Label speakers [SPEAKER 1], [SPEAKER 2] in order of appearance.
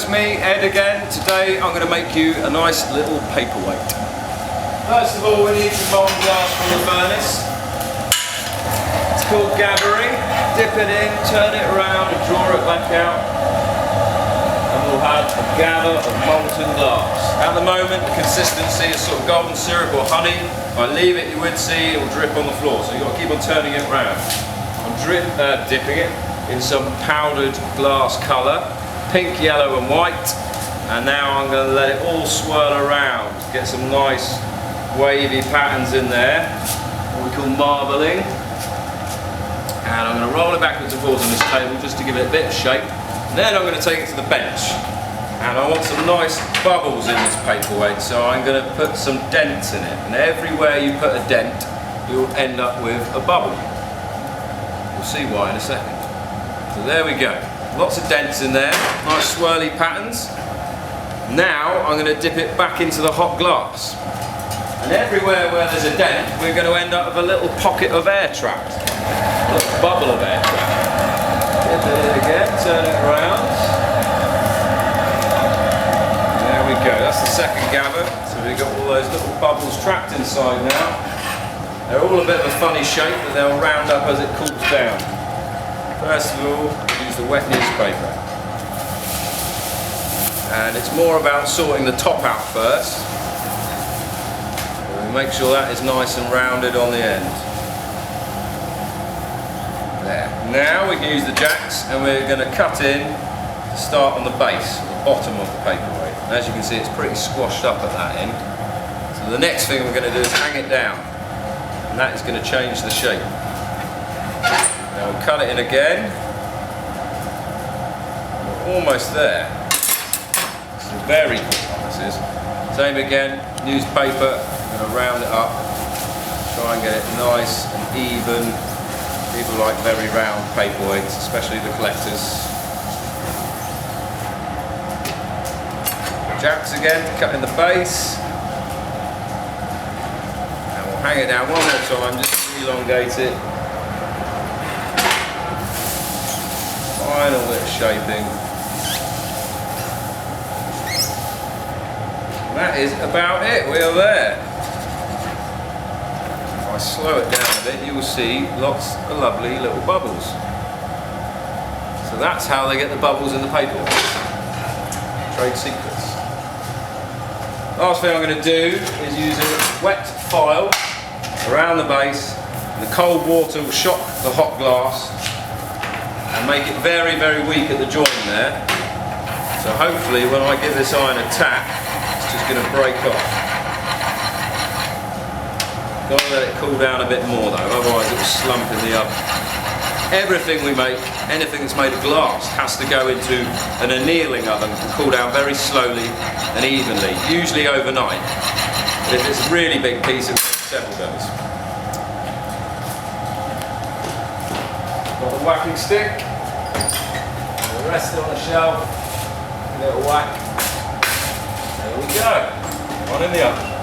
[SPEAKER 1] it's me, Ed again. Today I'm going to make you a nice little paperweight. First of all, we need some molten glass from the furnace. It's called gathering. Dip it in, turn it around and draw it back out. And we'll have a gather of molten glass. At the moment, the consistency is sort of golden syrup or honey. If I leave it, you would see it will drip on the floor, so you've got to keep on turning it around. I'm dipping it in some powdered glass colour, pink, yellow and white, and now I'm going to let it all swirl around, get some nice wavy patterns in there, what we call marbling, and I'm going to roll it backwards and forwards on this table just to give it a bit of shape, and then I'm going to take it to the bench, and I want some nice bubbles in this paperweight, so I'm going to put some dents in it, and everywhere you put a dent you'll end up with a bubble. We'll see why in a second. So there we go. Lots of dents in there, nice swirly patterns. Now I'm going to dip it back into the hot glass. And everywhere where there's a dent, we're going to end up with a little pocket of air trapped. A little bubble of air trapped. Dip it in again, turn it around. There we go, that's the second gather. So we've got all those little bubbles trapped inside now. They're all a bit of a funny shape, but they'll round up as it cools down. First of all, use the wet newspaper. And it's more about sorting the top out first. So make sure that is nice and rounded on the end. There. Now we can use the jacks and we're going to cut in to start on the base, the bottom of the paperweight. And as you can see, it's pretty squashed up at that end. So the next thing we're going to do is hang it down. And that is going to change the shape. Now we'll cut it in again. We're almost there. Some very good passes. Same again, newspaper, I'm going to round it up. Try and get it nice and even. People like very round paperweights, especially the collectors. Jacks again to cut in the base. Hang it down one more time, just elongate it. Final bit of shaping. And that is about it, we are there. If I slow it down a bit, you will see lots of lovely little bubbles. So that's how they get the bubbles in the paper. Trade secrets. Last thing I'm going to do is use a wet file around the base. The cold water will shock the hot glass and make it very, very weak at the joint there. So hopefully when I give this iron a tap, it's just going to break off. Got to let it cool down a bit more though, otherwise it will slump in the oven. Everything we make, anything that's made of glass, has to go into an annealing oven to cool down very slowly and evenly, usually overnight. But if it's a really big piece, it takes several days. Got the whacking stick, rest it on the shelf, a little whack. There we go, on in the oven.